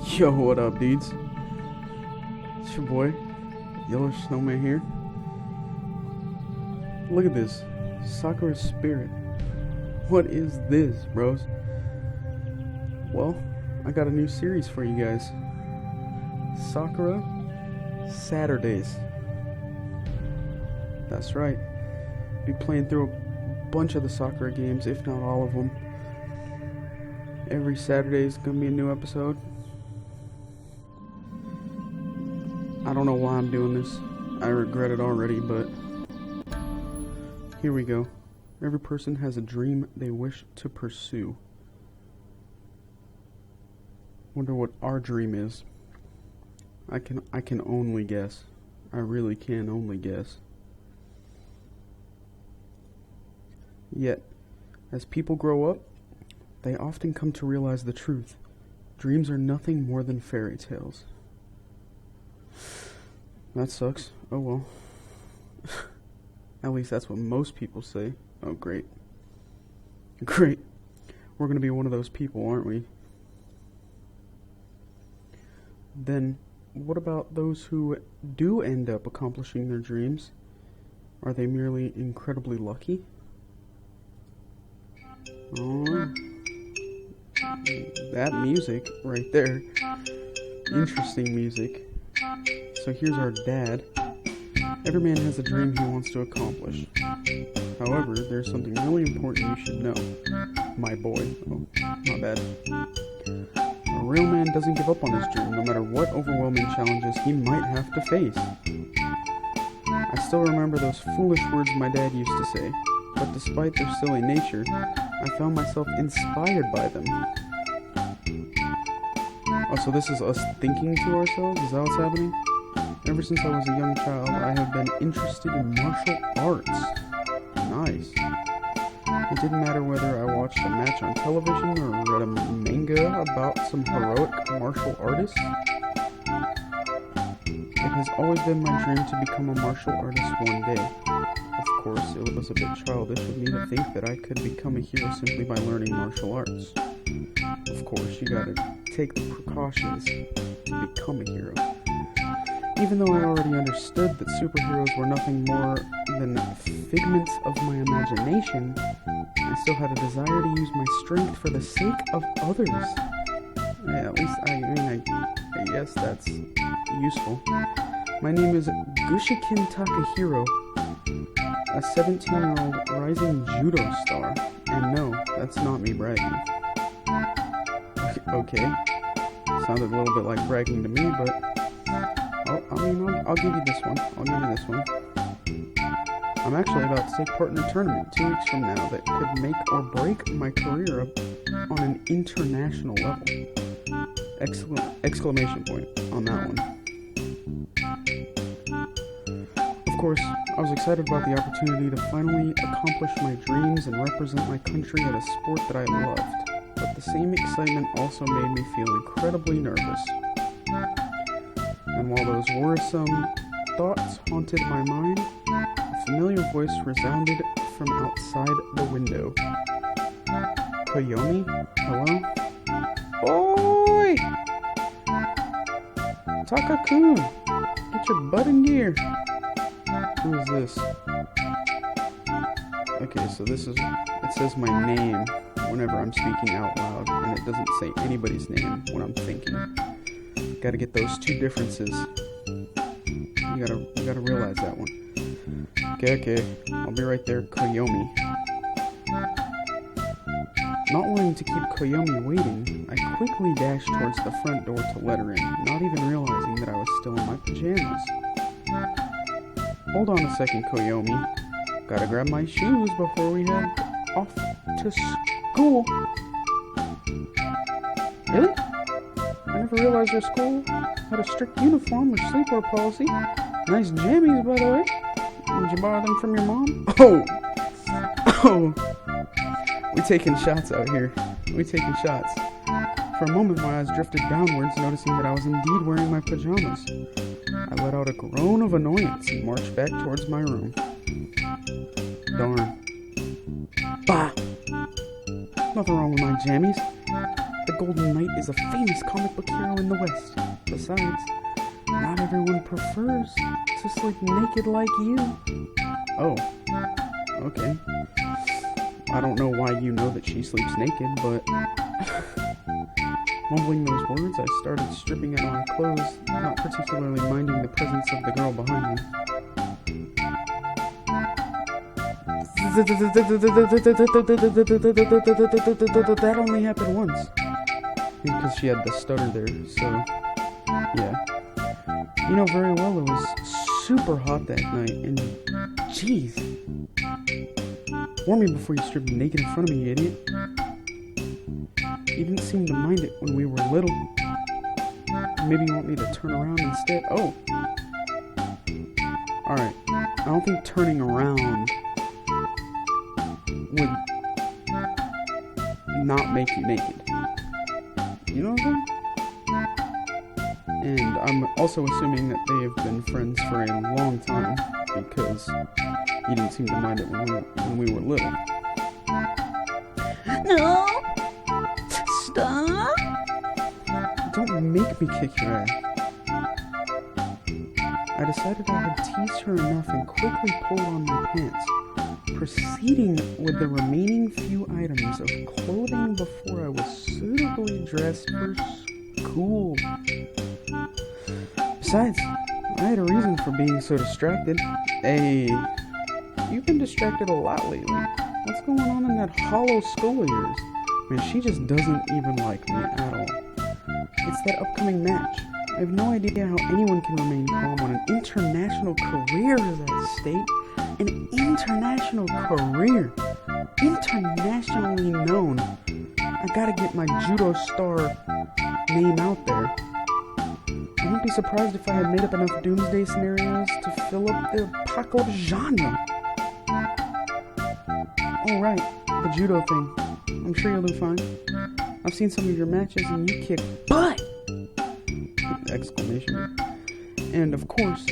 Yo, what up, dudes? It's your boy, YelowishSnowman here. Look at this. Sakura Spirit. What is this, bros? Well, I got a new series for you guys. Sakura Saturdays. That's right. Be playing through a bunch of the Sakura games, if not all of them. Every Saturday is gonna be a new episode. I don't know why I'm doing this. I regret it already, but here we go. Every person has a dream they wish to pursue. Wonder what our dream is. I can only guess. I really can only guess. Yet, as people grow up, they often come to realize the truth. Dreams are nothing more than fairy tales. That sucks. Oh well. At least that's what most people say. Oh great. Great. We're gonna be one of those people, aren't we? Then, what about those who do end up accomplishing their dreams? Are they merely incredibly lucky? Oh, that music right there. Interesting music. So here's our dad. Every man has a dream he wants to accomplish. However, there's something really important you should know. My boy. Oh, my bad. A real man doesn't give up on his dream, no matter what overwhelming challenges he might have to face. I still remember those foolish words my dad used to say, but despite their silly nature, I found myself inspired by them. Oh, so this is us thinking to ourselves? Is that what's happening? Ever since I was a young child, I have been interested in martial arts. Nice. It didn't matter whether I watched a match on television or read a manga about some heroic martial artist. It has always been my dream to become a martial artist one day. Of course, it was a bit childish of me to think that I could become a hero simply by learning martial arts. Of course, you gotta take the precautions to become a hero. Even though I already understood that superheroes were nothing more than figments of my imagination, I still had a desire to use my strength for the sake of others. Yeah, at least I guess that's useful. My name is Gushikin Takahiro, a 17-year-old rising judo star. And no, that's not me bragging. Okay, sounded a little bit like bragging to me, but I'll give you this one. I'm actually about to take part in a tournament 2 weeks from now that could make or break my career on an international level. Exclamation point on that one. Of course, I was excited about the opportunity to finally accomplish my dreams and represent my country at a sport that I loved. But the same excitement also made me feel incredibly nervous. And while those worrisome thoughts haunted my mind, a familiar voice resounded from outside the window. Koyomi? Hello? Oi! Taka-kun! Get your butt in gear! Who is this? Okay, so it says my name whenever I'm speaking out loud, and it doesn't say anybody's name when I'm thinking. Gotta get those two differences. You gotta realize that one. Okay. I'll be right there, Koyomi. Not wanting to keep Koyomi waiting, I quickly dashed towards the front door to let her in, not even realizing that I was still in my pajamas. Hold on a second, Koyomi. Gotta grab my shoes before we head off to school. Really? I never realized your school had a strict uniform or sleepwear policy. Nice jammies, by the way. Did you borrow them from your mom? Oh! We taking shots out here. We taking shots. For a moment, my eyes drifted downwards, noticing that I was indeed wearing my pajamas. I let out a groan of annoyance and marched back towards my room. Darn. Bah! Nothing wrong with my jammies. the Golden Knight is a famous comic book hero in the West. Besides, not everyone prefers to sleep naked like you. Oh, okay. I don't know why you know that she sleeps naked, but... Mumbling those words, I started stripping out my clothes, not particularly minding the presence of the girl behind me. That only happened once. Because she had the stutter there, so... Yeah. You know very well it was super hot that night, and... Jeez! Warn me before you strip naked in front of me, you idiot. You didn't seem to mind it when we were little. Maybe you want me to turn around instead? Oh! Alright. I don't think turning around would not make you naked. You know what I'm saying? And I'm also assuming that they have been friends for a long time, because you didn't seem to mind it when we were little. No! Stop! Don't make me kick your ass. I decided I had teased her enough and quickly pulled on my pants, proceeding with the remaining few items of clothing before I was suitably dressed for school. Besides, I had a reason for being so distracted. Hey, you've been distracted a lot lately. What's going on in that hollow skull of yours? Man, she just doesn't even like me at all. It's that upcoming match. I have no idea how anyone can remain calm when an international career is at stake. An international career. Internationally known. I gotta get my judo star name out there. I wouldn't be surprised if I had made up enough doomsday scenarios to fill up the apocalypse genre. Oh right, the judo thing. I'm sure you'll do fine. I've seen some of your matches and you kick butt! Exclamation. And of course,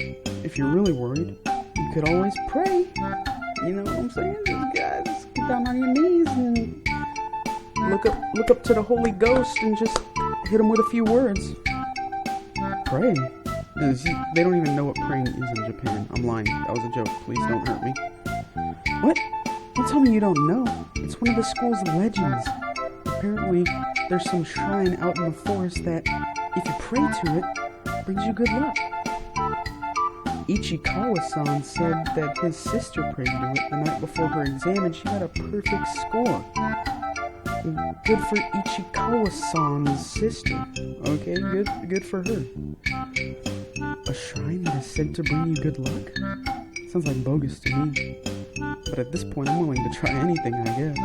if you're really worried, you could always pray. You know what I'm saying? Just get down on your knees and look up to the Holy Ghost and just hit him with a few words. Pray? They don't even know what praying is in Japan. I'm lying. That was a joke. Please don't hurt me. What? Don't tell me you don't know. It's one of the school's legends. Apparently, there's some shrine out in the forest that, if you pray to it, brings you good luck. Ichikawa-san said that his sister prayed to it the night before her exam and she got a perfect score. Good for Ichikawa-san's sister. Okay, good for her. A shrine that is said to bring you good luck? Sounds like bogus to me. But at this point, I'm willing to try anything, I guess.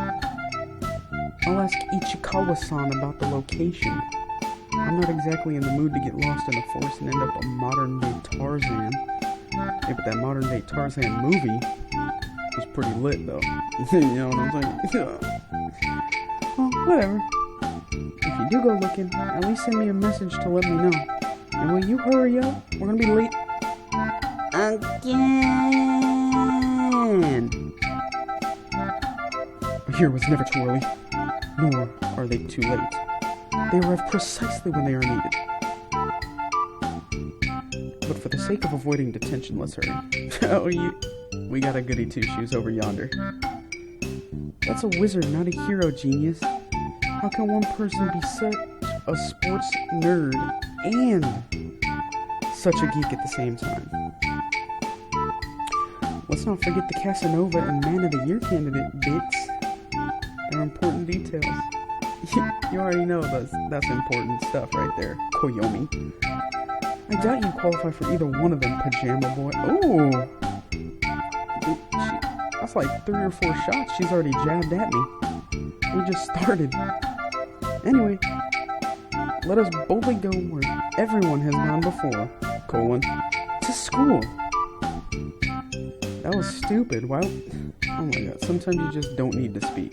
I'll ask Ichikawa-san about the location. I'm not exactly in the mood to get lost in the forest and end up a modern-day Tarzan. Yeah, but that modern-day Tarzan movie was pretty lit, though. You know what I'm saying? Well, whatever. If you do go looking, at least send me a message to let me know. And will you hurry up? We're gonna be late. Again! A year was never too early, nor are they too late. They arrive precisely when they are needed. But for the sake of avoiding detention, let's hurry. Oh, we got a goody two-shoes over yonder. That's a wizard, not a hero, genius. How can one person be such a sports nerd and such a geek at the same time? Let's not forget the Casanova and Man of the Year candidate bits. They're important details. You already know that's important stuff right there, Koyomi. I doubt you qualify for either one of them, Pajama Boy. Ooh! That's like 3 or 4 shots she's already jabbed at me. We just started. Anyway, let us boldly go where everyone has gone before, to school. That was stupid. Why? Oh my god, sometimes you just don't need to speak.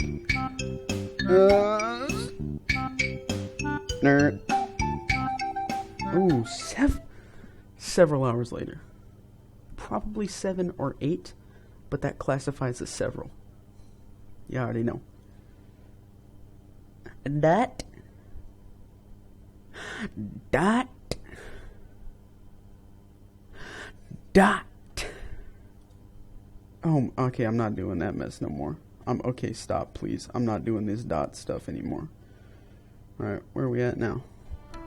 Nerd. Ooh, several hours later. Probably 7 or 8, but that classifies as several. You already know. That Dot. Dot. Oh, okay, I'm not doing that mess no more. Okay, stop, please. I'm not doing this dot stuff anymore. Alright, where are we at now?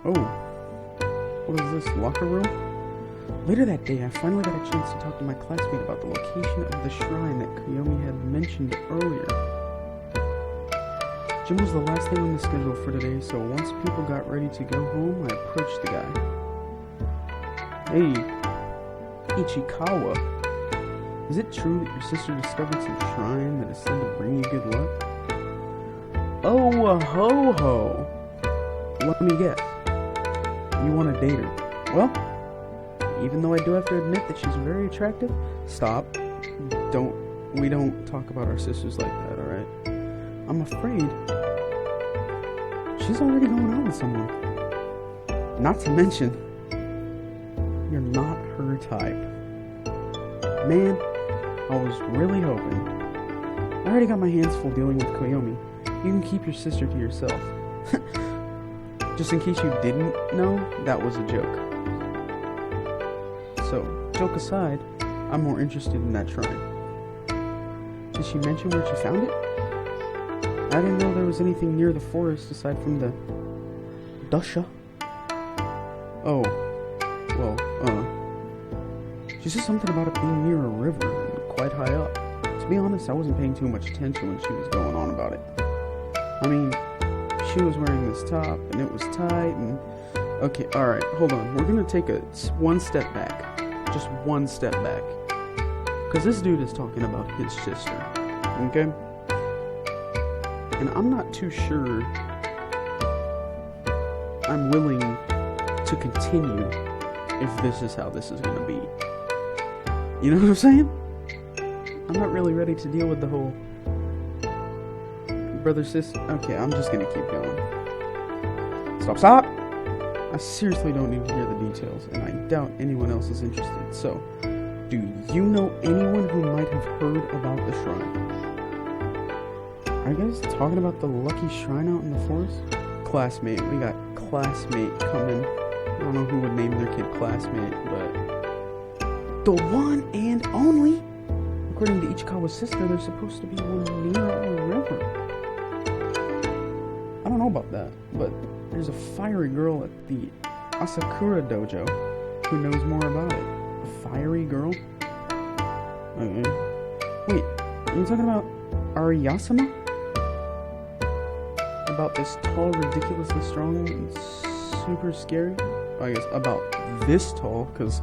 Oh, what is this, locker room? Later that day, I finally got a chance to talk to my classmate about the location of the shrine that Koyomi had mentioned earlier. Gym was the last thing on the schedule for today, so once people got ready to go home, I approached the guy. Hey, Ichikawa, is it true that your sister discovered some shrine that is said to bring you good luck? Oh, ho-ho! Let me guess. You want to date her. Well, even though I do have to admit that she's very attractive, stop. We don't talk about our sisters like that, alright? I'm afraid she's already going out with someone. Not to mention, you're not her type. Man, I was really hoping. I already got my hands full dealing with Koyomi. You can keep your sister to yourself. Just in case you didn't know, that was a joke. So, joke aside, I'm more interested in that shrine. Did she mention where she found it? I didn't know there was anything near the forest aside from the Dusha. Oh, well, she said something about it being near a river and quite high up. To be honest, I wasn't paying too much attention when she was going on about it. I mean, she was wearing this top and it was tight and... Okay, alright, hold on. We're gonna take one step back. Just one step back. Because this dude is talking about his sister. Okay? And I'm not too sure I'm willing to continue if this is how this is going to be. You know what I'm saying? I'm not really ready to deal with the whole brother, sis. Okay, I'm just going to keep going. Stop! I seriously don't need to hear the details, and I doubt anyone else is interested. So, do you know anyone who might have heard about the shrine? Are you guys talking about the lucky shrine out in the forest? Classmate. We got classmate coming. I don't know who would name their kid classmate, but... The one and only! According to Ichikawa's sister, there's supposed to be one near a river. I don't know about that, but there's a fiery girl at the Asakura dojo who knows more about it. A fiery girl? Wait, are you talking about Ariyasama? About this tall, ridiculously strong, and super scary? I guess about this tall, because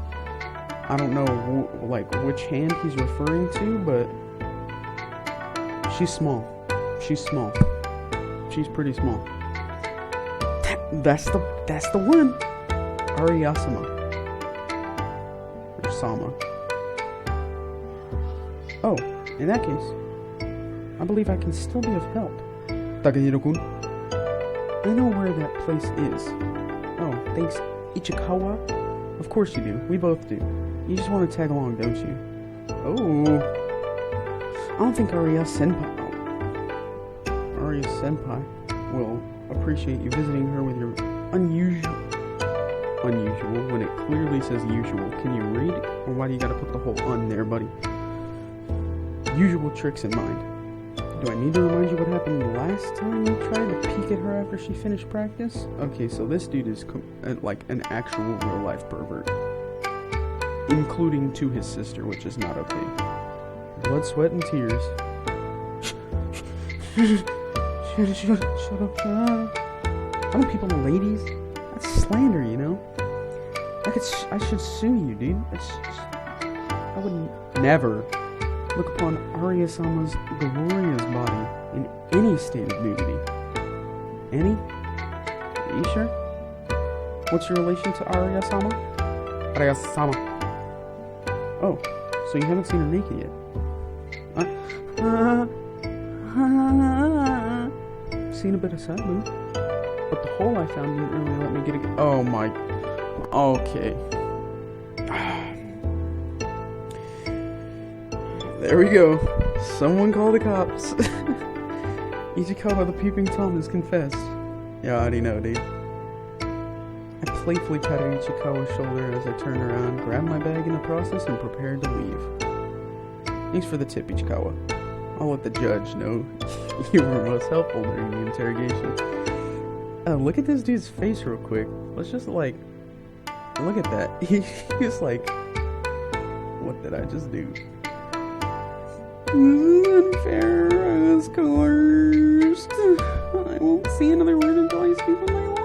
I don't know which hand he's referring to, but she's small. She's small. She's pretty small. That's the one. Ariyasama. Or Sama. Oh, in that case, I believe I can still be of help. Takahiro-kun, I know where that place is. Oh, thanks, Ichikawa? Of course you do. We both do. You just want to tag along, don't you? Oh. I don't think Arya Senpai will appreciate you visiting her with your unusual when it clearly says usual. Can you read? Or why do you gotta put the whole un there, buddy? Usual tricks in mind. Do I need to remind you what happened last time you tried to peek at her after she finished practice? Okay, so this dude is like an actual real-life pervert. Including to his sister, which is not okay. Blood, sweat, and tears. Shut up. Calling people ladies? That's slander, you know? I should sue you, dude. I would never look upon Arya-sama's glorious body in any state of nudity. Any? Are you sure? What's your relation to Arya-sama? Arya-sama. Oh, so you haven't seen her naked yet? Seen a bit of side boob, but the hole I found didn't really let me get it. Oh my. Okay. There we go. Someone call the cops. Ichikawa the Peeping Tom has confessed. Yeah, I already know, dude. I playfully patted Ichikawa's shoulder as I turned around, grabbed my bag in the process, and prepared to leave. Thanks for the tip, Ichikawa. I'll let the judge know you were most helpful during the interrogation. Look at this dude's face real quick. Let's just, like, look at that. He's like, what did I just do? Unfair, I was coerced. I won't see another word until I speak with my lawyer.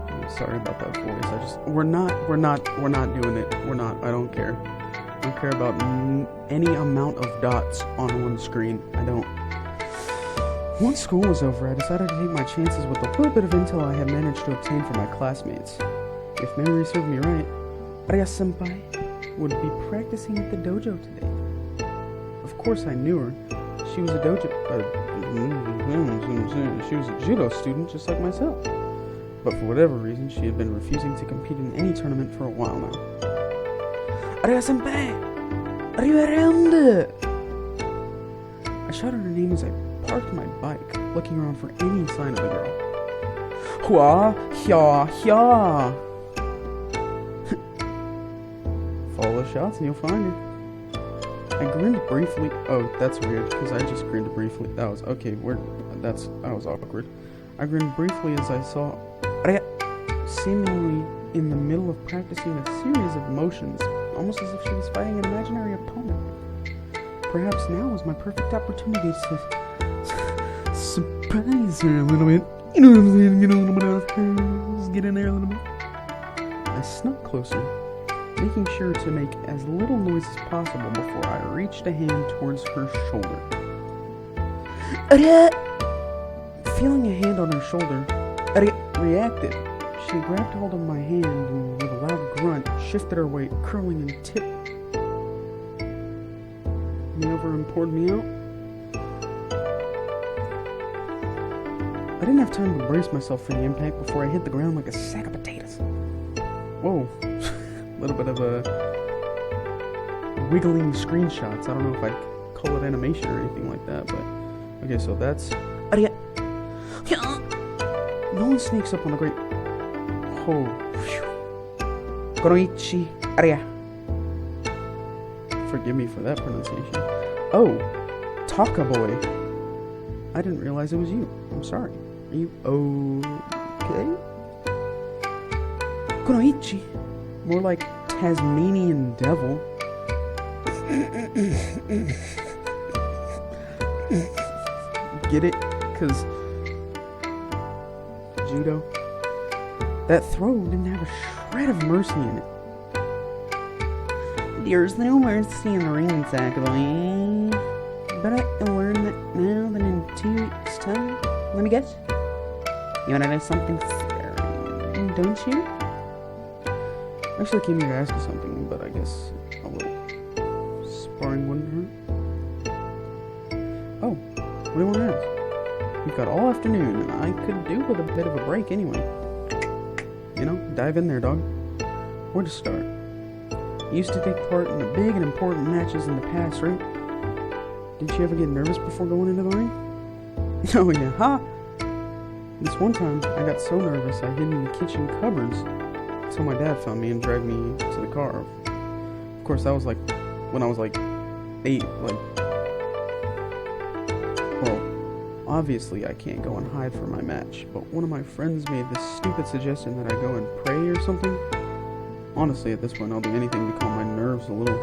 I'm sorry about that voice. We're not doing it. I don't care. I don't care about any amount of dots on one screen. I don't. Once school was over, I decided to take my chances with the little bit of intel I had managed to obtain from my classmates. If memory served me right, Arya-senpai would be practicing at the dojo today. Of course I knew her. She was a judo student just like myself. But for whatever reason, she had been refusing to compete in any tournament for a while now. Arya-senpai! Are you around? I shouted her name as I parked my bike, looking around for any sign of the girl. Hua, hya, hya! Follow the shots and you'll find her. I grinned briefly. Oh, that's weird, because I just grinned briefly. That was, okay, that was awkward. I grinned briefly as I saw Arya seemingly in the middle of practicing a series of motions, almost as if she was fighting an imaginary opponent. Perhaps now was my perfect opportunity to surprise her a little bit. You know what I'm saying? Get a little bit of her. Just get in there a little bit. I snuck closer, making sure to make as little noise as possible before I reached a hand towards her shoulder. Arya! Feeling a hand on her shoulder, Arya reacted. She grabbed hold of my hand and, with a loud grunt, shifted her weight, curling and tipped me over and poured me out. I didn't have time to brace myself for the impact before I hit the ground like a sack of potatoes. Whoa. A little bit of a wiggling screenshots. I don't know if I'd call it animation or anything like that, but okay, so that's Arya. No one sneaks up on the great Kon'nichiwa, Arya. Forgive me for that pronunciation. Oh, Taka boy. I didn't realize it was you. I'm sorry. Are you okay? Kon'nichi. More like Tasmanian devil. Get it? Because judo. That throw didn't have a shred of mercy in it. There's no mercy in the ring, exactly. But I learned that now that in 2 weeks' time. Let me guess. You wanna know something scary, don't you? I actually came here to ask you something, but I guess a little sparring wouldn't hurt. Oh, what do you want to ask? We've got all afternoon, and I could do with a bit of a break anyway. You know, dive in there, dog. Where to start? You used to take part in the big and important matches in the past, right? Did you ever get nervous before going into the ring? Oh yeah, ha! This one time, I got so nervous I hid in the kitchen cupboards until my dad found me and dragged me to the car. Of course, that was like when I was like 8. Well, obviously I can't go and hide from my match, but one of my friends made this stupid suggestion that I go and pray or something. Honestly, at this point, I'll do anything to calm my nerves a little.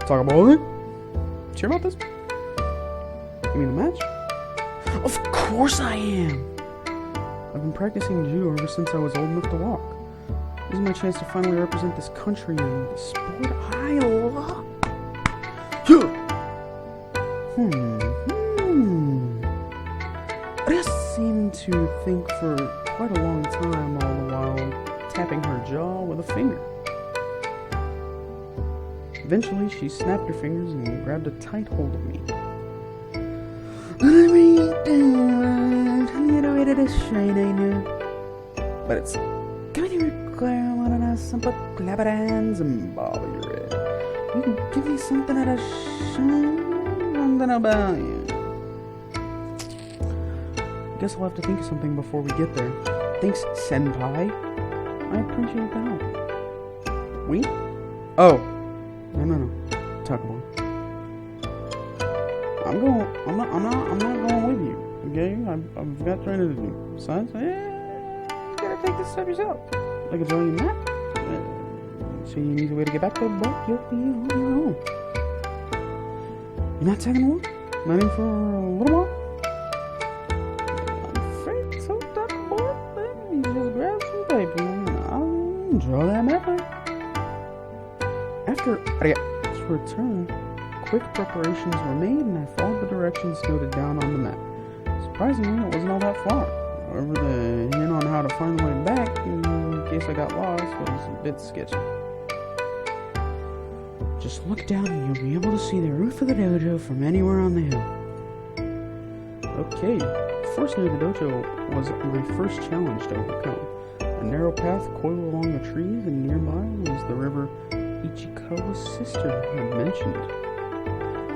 Talk about it? Sure about this? You mean the match? Of course I am! I've been practicing judo ever since I was old enough to walk. This is my chance to finally represent this country and the sport I love. I just seemed to think for quite a long time, all the while tapping her jaw with a finger. Eventually, she snapped her fingers and grabbed a tight hold of me. But it's going to require one of us some clap hands and bob your head. You can give me something out of shine, something about you. Guess I'll have to think of something before we get there. Thanks, senpai. I appreciate the help. We? Oh. No. Takahiro. I'm not going with you. Okay? I've got training to do. Besides, you gotta take this step yourself. Like a joint map. So you need a way to get back there, but you'll be on your own. You're not tagging along? Not in for a little while? I'm afraid so, Takahiro. Let me just grab some paper and I'll draw that map out. After Ariga's return, quick preparations were made and I followed the directions noted down on the map. Surprisingly, it wasn't all that far. However, the hint on how to find the way back, in case I got lost, was a bit sketchy. Just look down and you'll be able to see the roof of the dojo from anywhere on the hill. Okay, first near the dojo was my first challenge to overcome. A narrow path coiled along the trees and nearby was the river Ichiko's sister had mentioned.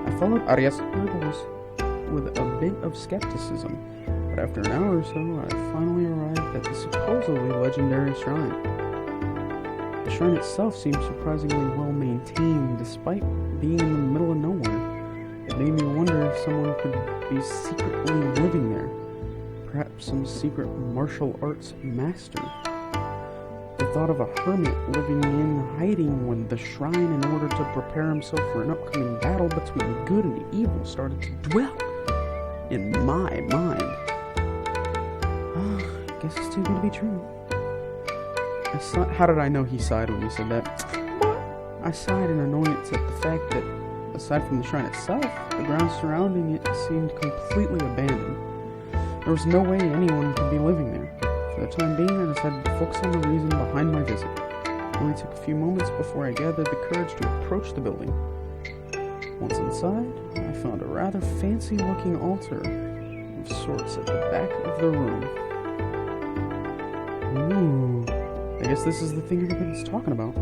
I followed Arias' orders with a bit of skepticism, but after an hour or so, I finally arrived at the supposedly legendary shrine. The shrine itself seemed surprisingly well maintained, despite being in the middle of nowhere. It made me wonder if someone could be secretly living there, perhaps some secret martial arts master. The thought of a hermit living in hiding with the shrine in order to prepare himself for an upcoming battle between good and evil started to dwell in my mind. I guess it's too good to be true. How did I know he sighed when he said that? I sighed in annoyance at the fact that, aside from the shrine itself, the ground surrounding it seemed completely abandoned. There was no way anyone could be living there. For the time being, I decided to focus on the reason behind my visit. It only took a few moments before I gathered the courage to approach the building. Once inside, I found a rather fancy-looking altar of sorts at the back of the room. Ooh, I guess this is the thing everybody's talking about.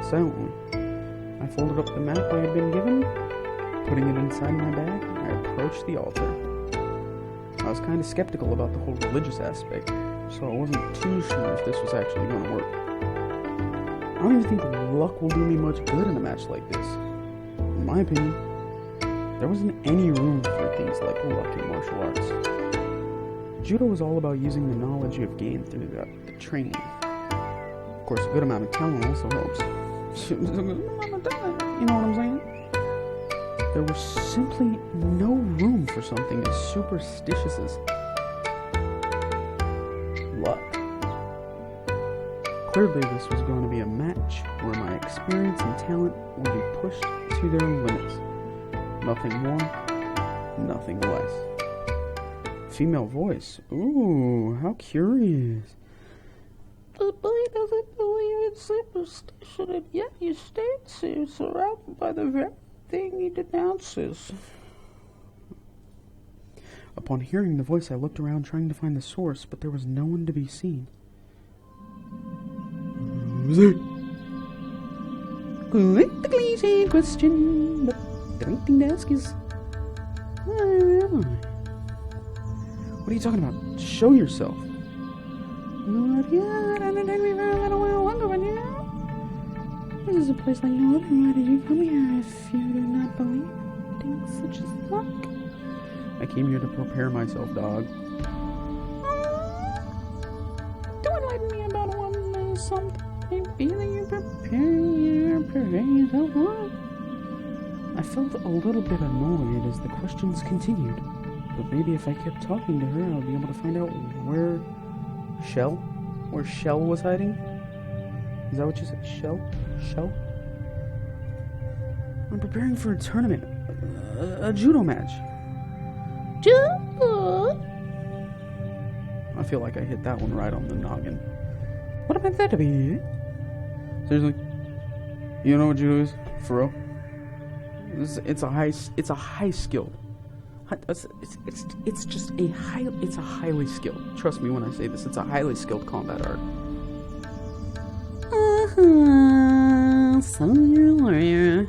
Silently, I folded up the map I had been given. Putting it inside my bag, I approached the altar. I was kind of skeptical about the whole religious aspect, so I wasn't too sure if this was actually going to work. I don't even think luck will do me much good in a match like this. In my opinion, there wasn't any room for things like luck in martial arts. Judo is all about using the knowledge you have gained through the training. Of course, a good amount of talent also helps. You know what I'm saying? There was simply no room for something as superstitious as luck. Clearly, this was going to be a match where my experience and talent would be pushed to their limits. Nothing more, nothing less. Female voice. Ooh, how curious. The boy doesn't believe in superstition, and yet he stands here surrounded by the very thing he denounces. Upon hearing the voice, I looked around trying to find the source, but there was no one to be seen. Who's it? Quite the cliche question, but the right thing to ask is, where am I? What are you talking about? Show yourself. Not yet, and it me for a little while longer, but you know. This is a place like no other. Why did you come here if you do not believe in things such as luck? I came here to prepare myself, dog. Don't enlighten me about one something. I feel that you're preparing yourself for. I felt a little bit annoyed as the questions continued, but maybe if I kept talking to her, I would be able to find out where Shell was hiding? Is that what you said? Shell? I'm preparing for a tournament. A judo match. Judo? I feel like I hit that one right on the noggin. What about that to be? Seriously? You know what judo is? For real? It's a high skilled. It's just a highly skilled. Trust me when I say this. It's a highly skilled combat art. So you're a warrior.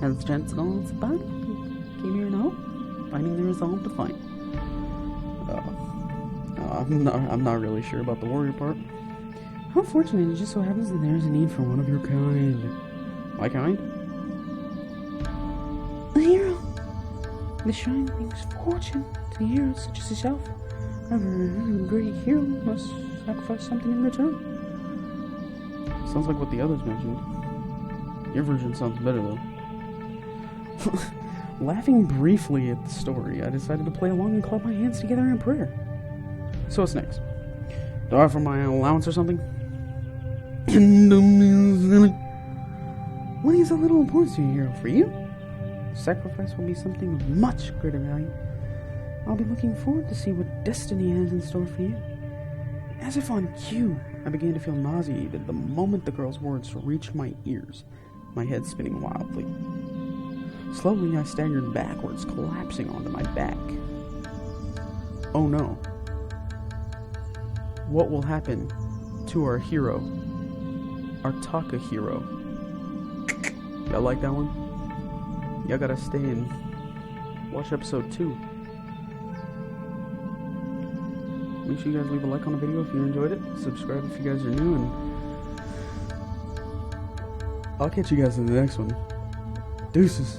Has Jet's goals about? Came here to help, finding the resolve to fight. I'm not really sure about the warrior part. How fortunate it just so happens that there is a need for one of your kind. My kind? A hero. The shrine brings fortune to heroes such as yourself. However, a great hero must sacrifice something in return. Sounds like what the others mentioned. Your version sounds better, though. Laughing briefly at the story, I decided to play along and clap my hands together in prayer. So what's next? Do I offer my allowance or something? Money is of little importance to you, hero. For you, sacrifice will be something of much greater value. I'll be looking forward to see what destiny has in store for you. As if on cue, I began to feel nauseated the moment the girl's words reached my ears, my head spinning wildly. Slowly, I staggered backwards, collapsing onto my back. Oh no. What will happen to our hero? Our Takahiro. Y'all like that one? Y'all gotta stay and watch episode 2. Make sure you guys leave a like on the video if you enjoyed it. Subscribe if you guys are new, and I'll catch you guys in the next one. Deuces.